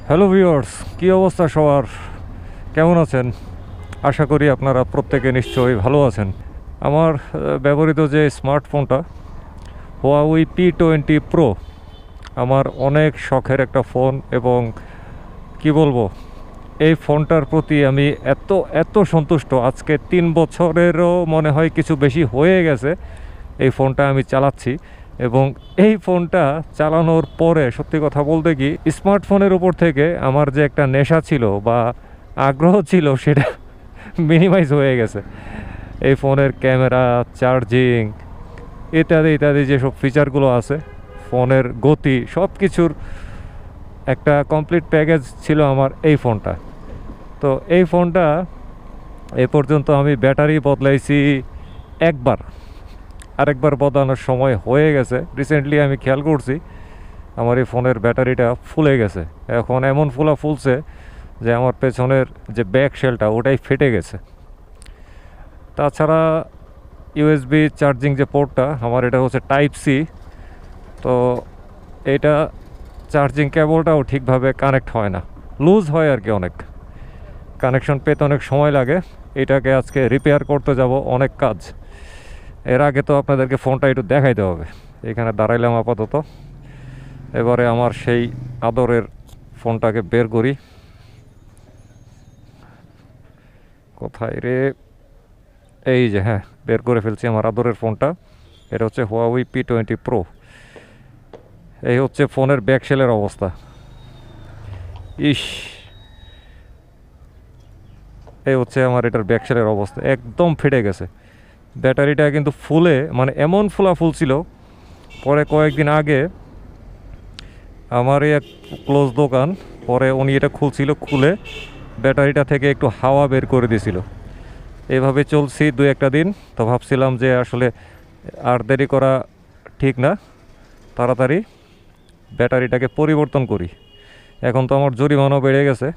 Hello viewers, কী অবস্থা সবার? কেমন আছেন? আশা করি আপনারা প্রত্যেকে নিশ্চয়ই ভালো আছেন। আমার ব্যবহৃত যে স্মার্টফোনটা Huawei P20 Pro, আমার অনেক শখের একটা ফোন এবং কি বলবো, এই ফোনটার প্রতি আমি এত সন্তুষ্ট। আজকে 3 বছরেরও মনে হয় কিছু বেশি হয়ে গেছে এই ফোনটা আমি চালাচ্ছি। এবং এই ফোনটা চালানোর পরে সত্যি কথা বলতে কি, স্মার্টফোনের উপর থেকে আমার যে একটা নেশা ছিল বা আগ্রহ ছিল সেটা মিনিমাইজ হয়ে গেছে। এই ফোনের ক্যামেরা, চার্জিং ইত্যাদি ইত্যাদি যেসব ফিচারগুলো আছে, ফোনের গতি, সব কিছুর একটা কমপ্লিট প্যাকেজ ছিল আমার এই ফোনটা। তো এই ফোনটা এ পর্যন্ত আমি ব্যাটারি বদলাইছি একবার, আরেকবার বদলানোর সময় হয়ে গেছে। রিসেন্টলি আমি খেয়াল করছি আমার এই ফোনের ব্যাটারিটা ফুলে গেছে। এখন এমন ফুলছে যে আমার পেছনের যে ব্যাক শেলটা ওটাই ফেটে গেছে। তাছাড়া ইউএসবি চার্জিং যে পোর্টটা আমার, এটা হচ্ছে টাইপ সি। তো এটা চার্জিং কেবলটাও ঠিকভাবে কানেক্ট হয় না, লুজ হয় আর কি, অনেক কানেকশন পেতে অনেক সময় লাগে। এটাকে আজকে রিপেয়ার করতে যাব, অনেক কাজ। এর আগে তো আপনাদেরকে ফোনটা একটু দেখাইতে হবে। এখানে দাঁড়াইলাম আপাতত। এবারে আমার সেই আদরের ফোনটাকে বের করি। কোথায় রে? এই যে, হ্যাঁ, বের করে ফেলছি আমার আদরের ফোনটা। এটা হচ্ছে Huawei P20 Pro। এই হচ্ছে ফোনের ব্যাকশেলের অবস্থা। ইস, এই হচ্ছে আমার এটার ব্যাকশেলের অবস্থা, একদম ফেটে গেছে। ব্যাটারিটা কিন্তু ফুলে, মানে এমন ফুল ছিল। পরে কয়েকদিন আগে আমার এক ক্লোজ দোকান, পরে উনি এটা খুলে ব্যাটারিটা থেকে একটু হাওয়া বের করে দিয়েছিল। এভাবে চলছি 2-1 দিন। তো ভাবছিলাম যে আসলে আর দেরি করা ঠিক না, তাড়াতাড়ি ব্যাটারিটাকে পরিবর্তন করি। এখন তো আমার জরিমানাও বেড়ে গেছে,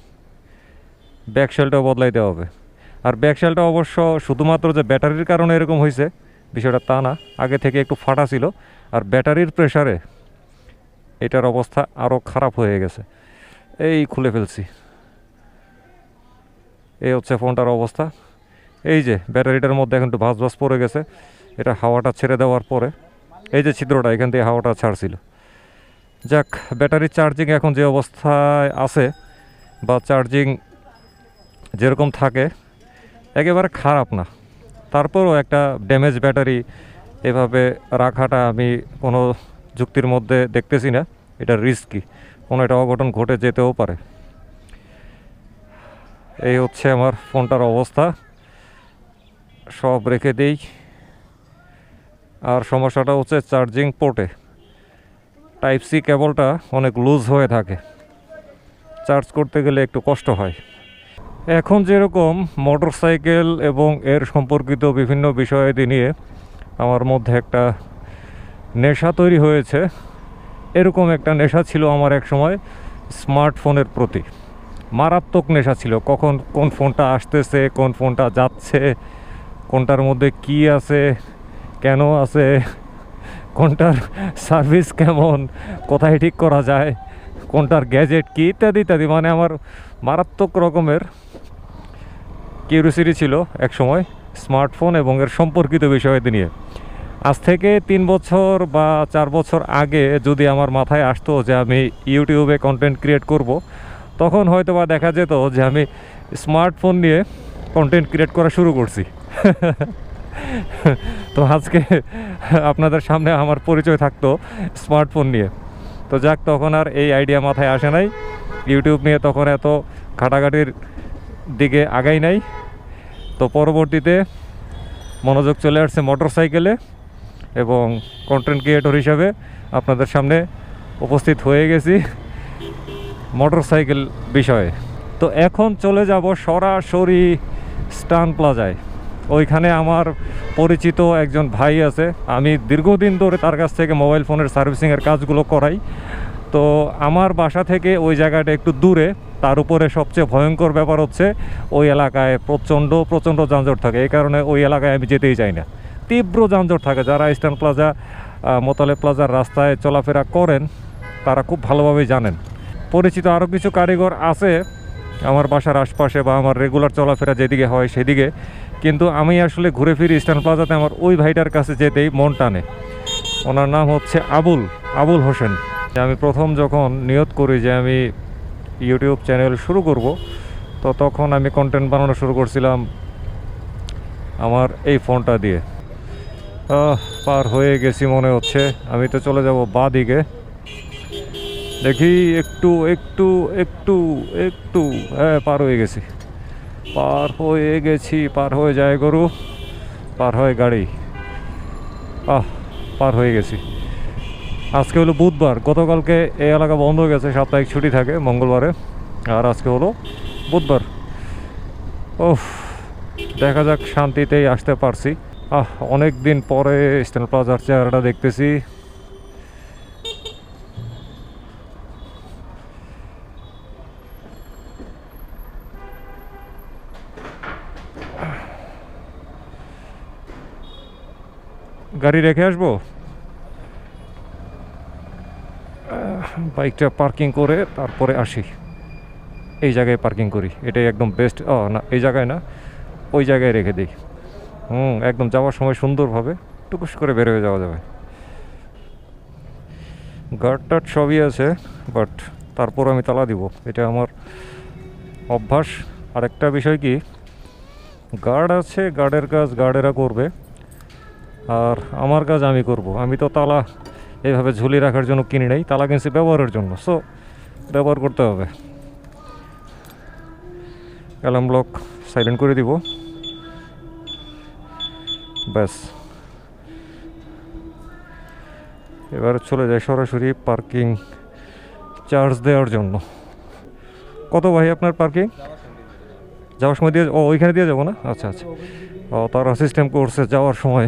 ব্যাকশেলটাও বদলাইতে হবে। আর ব্যাকশেলটা অবশ্য শুধুমাত্র যে ব্যাটারির কারণে এরকম হয়েছে বিষয়টা তা না, আগে থেকে একটু ফাটা ছিল। আর ব্যাটারির প্রেসারে এটার অবস্থা আরও খারাপ হয়ে গেছে। এই খুলে ফেলছি। এই হচ্ছে ফোনটার অবস্থা। এই যে ব্যাটারিটার মধ্যে এখন একটু ভাঁজ পড়ে গেছে। এটা হাওয়াটা ছেড়ে দেওয়ার পরে এই যে ছিদ্রটা, এখান থেকে হাওয়াটা ছাড়ছিল। যাক, ব্যাটারির চার্জিং এখন যে অবস্থায় আছে, বা চার্জিং যেরকম থাকে, একেবারে খারাপ না। তারপরও একটা ড্যামেজ ব্যাটারি এভাবে রাখাটা আমি কোনো যুক্তির মধ্যে দেখতেছি না। এটা রিস্কি, কোনো একটা অঘটন ঘটে যেতেও পারে। এই হচ্ছে আমার ফোনটার অবস্থা। সব রেখে দেই। আর সমস্যাটা হচ্ছে চার্জিং পোর্টে টাইপ সি কেবলটা অনেক লুজ হয়ে থাকে, চার্জ করতে গেলে একটু কষ্ট হয়। এখন যেরকম মোটরসাইকেল এবং এর সম্পর্কিত বিভিন্ন বিষয়াদি নিয়ে আমার মধ্যে একটা নেশা তৈরি হয়েছে, এরকম একটা নেশা ছিল আমার এক সময় স্মার্টফোনের প্রতি। মারাত্মক নেশা ছিল। কখন কোন ফোনটা আসতেছে, কোন ফোনটা যাচ্ছে, কোনটার মধ্যে কি আছে, কেন আছে, কোনটার সার্ভিস কেমন, কোথায় ঠিক করা যায়, কোনটার গ্যাজেট কি, ইত্যাদি ইত্যাদি। মানে আমার মারাত্মক রকমের কিউরিওসিটি ছিল এক সময় স্মার্টফোন এবং এর সম্পর্কিত বিষয়াদি নিয়ে। আজ থেকে 3 বছর বা 4 বছর আগে যদি আমার মাথায় আসতো যে আমি ইউটিউবে কন্টেন্ট ক্রিয়েট করব, তখন হয়তো বা দেখা যেত যে আমি স্মার্টফোন নিয়ে কন্টেন্ট ক্রিয়েট করা শুরু করছি। তো আজকে আপনাদের সামনে আমার পরিচয় থাকতো স্মার্টফোন নিয়ে। তো যাক, তখন আর এই আইডিয়া মাথায় আসে নাই। ইউটিউব নিয়ে তখন এত ঘাটাঘাটির দিকে আগাই নাই। তো পরবর্তীতে মনোযোগ চলে আসছে মোটরসাইকেলে, এবং কন্টেন্ট ক্রিয়েটর হিসাবে আপনাদের সামনে উপস্থিত হয়ে গেছি মোটরসাইকেল বিষয়ে। তো এখন চলে যাব সরাসরি স্টান প্লাজায়। ওইখানে আমার পরিচিত একজন ভাই আছে, আমি দীর্ঘদিন ধরে তার কাছ থেকে মোবাইল ফোনের সার্ভিসিংয়ের কাজগুলো করাই। তো আমার বাসা থেকে ওই জায়গাটা একটু দূরে, তার উপরে সবচেয়ে ভয়ঙ্কর ব্যাপার হচ্ছে ওই এলাকায় প্রচণ্ড যানজট থাকে। এই কারণে ওই এলাকায় আমি যেতেই চাই না, তীব্র যানজট থাকে। যারা স্টান প্লাজা, মোতালেব প্লাজার রাস্তায় চলাফেরা করেন তারা খুব ভালোভাবেই জানেন। পরিচিত আরও কিছু কারিগর আছে আমার বাসার আশপাশে বা আমার রেগুলার চলাফেরা যেদিকে হয় সেদিকে, কিন্তু আমি আসলে ঘুরে ফিরি ইস্টার্ন প্লাজাতে আমার ওই ভাইটার কাছে যেতেই মন টানে। ওনার নাম হচ্ছে আবুল হোসেন। আমি প্রথম যখন নিয়ত করি যে আমি ইউটিউব চ্যানেল শুরু করব, তো তখন আমি কন্টেন্ট বানানো শুরু করছিলাম আমার এই ফোনটা দিয়ে। পার হয়ে গেছি মনে হচ্ছে, আমি তো চলে যাব বাঁ দিকে। দেখি একটু একটু একটু একটু, হ্যাঁ পার হয়ে গেছি, পার হয়ে যায় গরু, পার হয় গাড়ি। পার হয়ে গেছি। আজকে হলো বুধবার, গতকালকে এই এলাকা বন্ধ হয়ে গেছে, সাপ্তাহিক ছুটি থাকে মঙ্গলবারে, আর আজকে হলো বুধবার। দেখা যাক, শান্তিতেই আসতে পারছি। অনেক দিন পরে ইস্টার্ন প্লাজার চেহারাটা দেখতেছি। গাড়ি রেখে আসবো, বাইকটা পার্কিং করে তারপরে আসি। এই জায়গায় পার্কিং করি, এটাই একদম বেস্ট। না, এই জায়গায় না, ওই জায়গায় রেখে দিই। একদম যাওয়ার সময় সুন্দরভাবে টুকুস করে বের হয়ে যাওয়া যাবে। গার্ড টার্ড সবই আছে, বাট তারপর আমি তালা দিব, এটা আমার অভ্যাস। আরেকটা বিষয় কি, গার্ড আছে, গার্ডের কাজ গার্ডেরা করবে, আর আমার কাজ আমি করব। আমি তো তালা এইভাবে ঝুলিয়ে রাখার জন্য কিনি নাই, তালা কিনছি ব্যবহারের জন্য, সো ব্যবহার করতে হবে। অ্যালার্ম ব্লক সাইলেন্ট করে দিব, ব্যাস। এবার চলে যায় সরাসরি পার্কিং চার্জ দেওয়ার জন্য। কত ভাই আপনার পার্কিং? যাওয়ার সময় দিয়ে, ওইখানে দিয়ে যাবো না? আচ্ছা আচ্ছা, তারা সিস্টেম করছে যাওয়ার সময়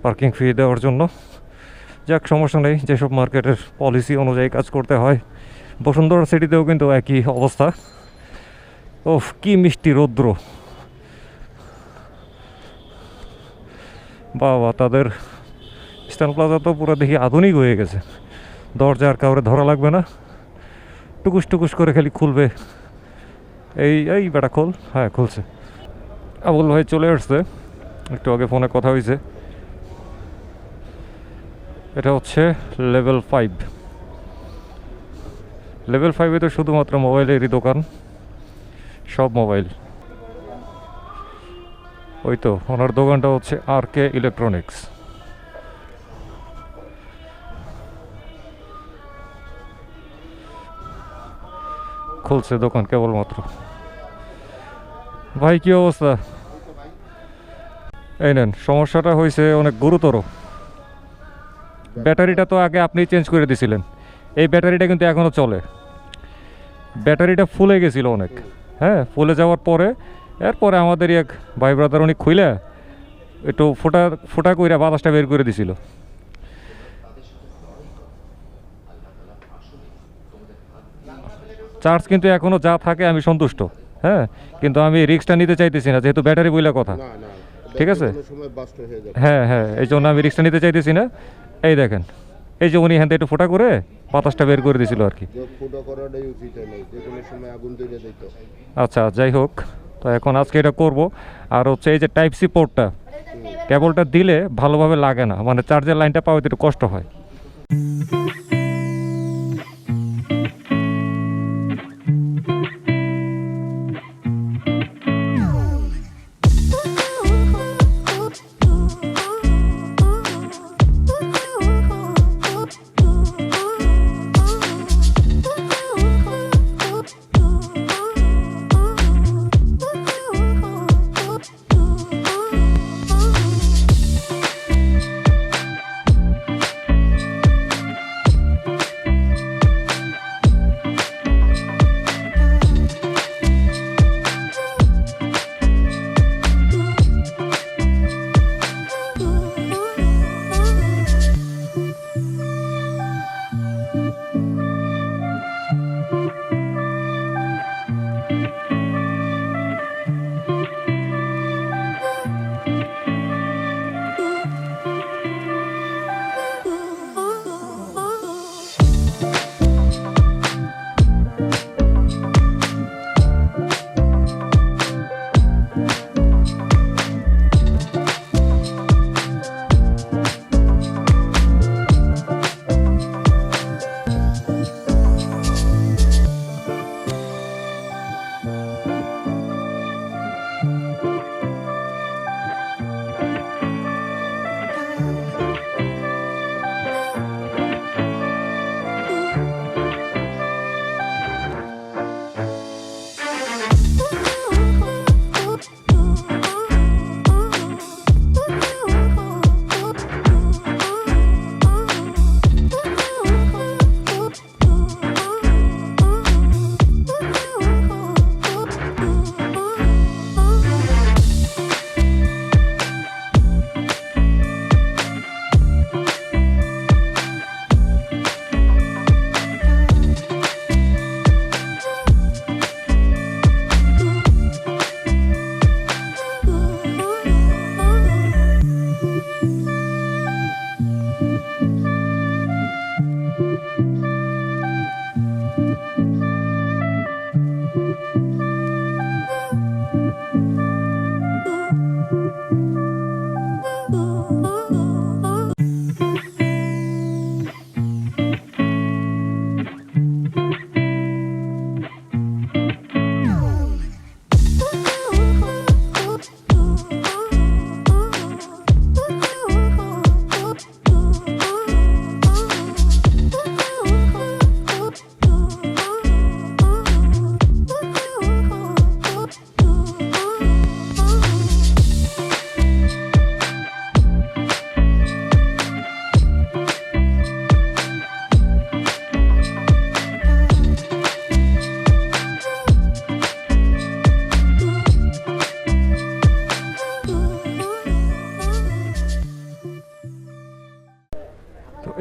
পার্কিং ফি দেওয়ার জন্য। যাক, সমস্যা নেই, যেসব মার্কেটের পলিসি অনুযায়ী কাজ করতে হয়। বসুন্ধরা সিটিতেও কিন্তু একই অবস্থা। কি মিষ্টি রৌদ্র, বাবা! তাদের ইস্টার্ন প্লাজা তো পুরো দেখি আধুনিক হয়ে গেছে। দরজা আর কাউরে ধরা লাগবে না, টুকুস টুকুস করে খালি খুলবে। এই বেটা খোল। হ্যাঁ, খুলছে। আবুল ভাই চলে আসছে, একটু আগে ফোনে কথা হয়েছে। এটা হচ্ছে লেভেল 5। লেভেল 5-এ তো শুধুমাত্র মোবাইলেরই দোকান, সব মোবাইল। ওই তো ওনার দোকানটা হচ্ছে RK ইলেকট্রনিক্স। খুলছে দোকান কেবলমাত্র। ভাই কি অবস্থা? এই নেন, সমস্যাটা হয়েছে অনেক গুরুতর। ব্যাটারিটা তো আগে আপনি চেঞ্জ করে দিয়েছিলেন, এই ব্যাটারিটা কিন্তু এখনও চলে। ব্যাটারিটা ফুলে গেছিলো অনেক, হ্যাঁ, ফুলে যাওয়ার পরে এরপরে আমাদের এক ভাই ব্রাদার উনি খুইলে একটু ফুটা কইরা বাতাসটা বের করে দিছিল। চার্জ কিন্তু এখনও যা থাকে আমি সন্তুষ্ট, হ্যাঁ, কিন্তু আমি রিস্কটা নিতে চাইতেছি না, যেহেতু ব্যাটারি বইলা কথা। ঠিক আছে, হ্যাঁ হ্যাঁ, এই জন্য আমি রিস্কটা নিতে চাইতেছি না। এই দেখেন, এই যে উনি হ্যাঁ একটু ফোটা করে বাতাসটা বের করে দিছিল আর কি। আচ্ছা, যাই হোক, তো এখন আজকে এটা করব। আর হচ্ছে এই যে টাইপ সি পোর্টটা, কেবলটা দিলে ভালোভাবে লাগে না, মানে চার্জের লাইনটা পাওয়াতে একটু কষ্ট হয়।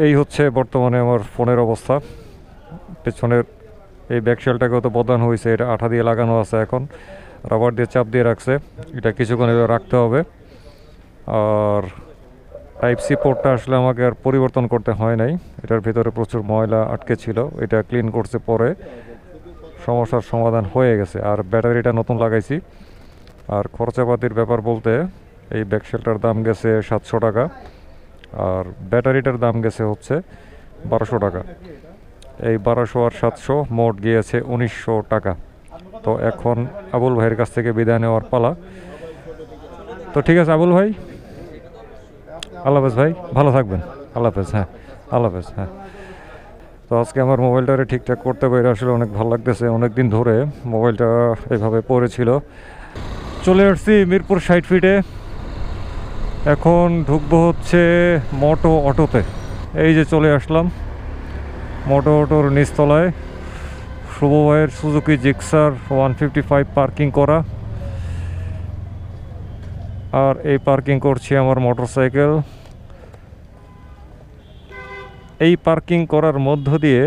এই হচ্ছে বর্তমানে আমার ফোনের অবস্থা। পেছনের এই ব্যাকশেলটাকেও তো বদলানো হয়েছে, এটা আঠা দিয়ে লাগানো আছে, এখন রাবার দিয়ে চাপ দিয়ে রাখছে, এটা কিছুক্ষণ এভাবে রাখতে হবে। আর টাইপ সি পোর্টটা আসলে আমাকে আর পরিবর্তন করতে হয় নাই, এটার ভিতরে প্রচুর ময়লা আটকে ছিল, এটা ক্লিন করছে পরে, সমস্যার সমাধান হয়ে গেছে। আর ব্যাটারিটা নতুন লাগাইছি। আর খরচাপাতির ব্যাপার বলতে এই ব্যাকশেলটার দাম গেছে 700 টাকা, আর ব্যাটারিটার দাম গেছে হচ্ছে 1200 টাকা। এই 1200 আর 700 মোট গিয়েছে 1900 টাকা। তো এখন আবুল ভাইয়ের কাছ থেকে বিদায় নেওয়ার পালা। তো ঠিক আছে আবুল ভাই, আল্লাহ হাফেজ ভাই, ভালো থাকবেন। আল্লাহ হাফেজ। হ্যাঁ, আল্লাহ হাফেজ। হ্যাঁ, তো আজকে আমার মোবাইলটারে ঠিকঠাক করতে পেরে আসলে অনেক ভালো লাগতেছে। অনেক দিন ধরে মোবাইলটা এভাবে পড়েছিল। চলে আসছি মিরপুর 60 ফিটে, এখন ঢুকবো হচ্ছে মোটো অটোতে। এই যে চলে আসলাম মোটো অটোর নিচতলায়, শুভ ভাইয়ের সুজুকি জিক্সার 155 পার্কিং করা। আর এই পার্কিং করছি আমার মোটরসাইকেল। এই পার্কিং করার মধ্য দিয়ে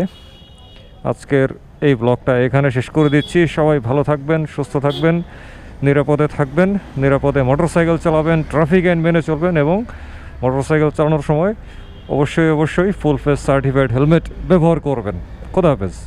আজকের এই ব্লগটা এখানে শেষ করে দিচ্ছি। সবাই ভালো থাকবেন, সুস্থ থাকবেন, নিরাপদে থাকবেন, নিরাপদে মোটরসাইকেল চালাবেন, ট্রাফিক আইন মেনে চলবেন এবং মোটরসাইকেল চালানোর সময় অবশ্যই ফুল ফেস সার্টিফাইড হেলমেট ব্যবহার করবেন। খোদা হাফেজ।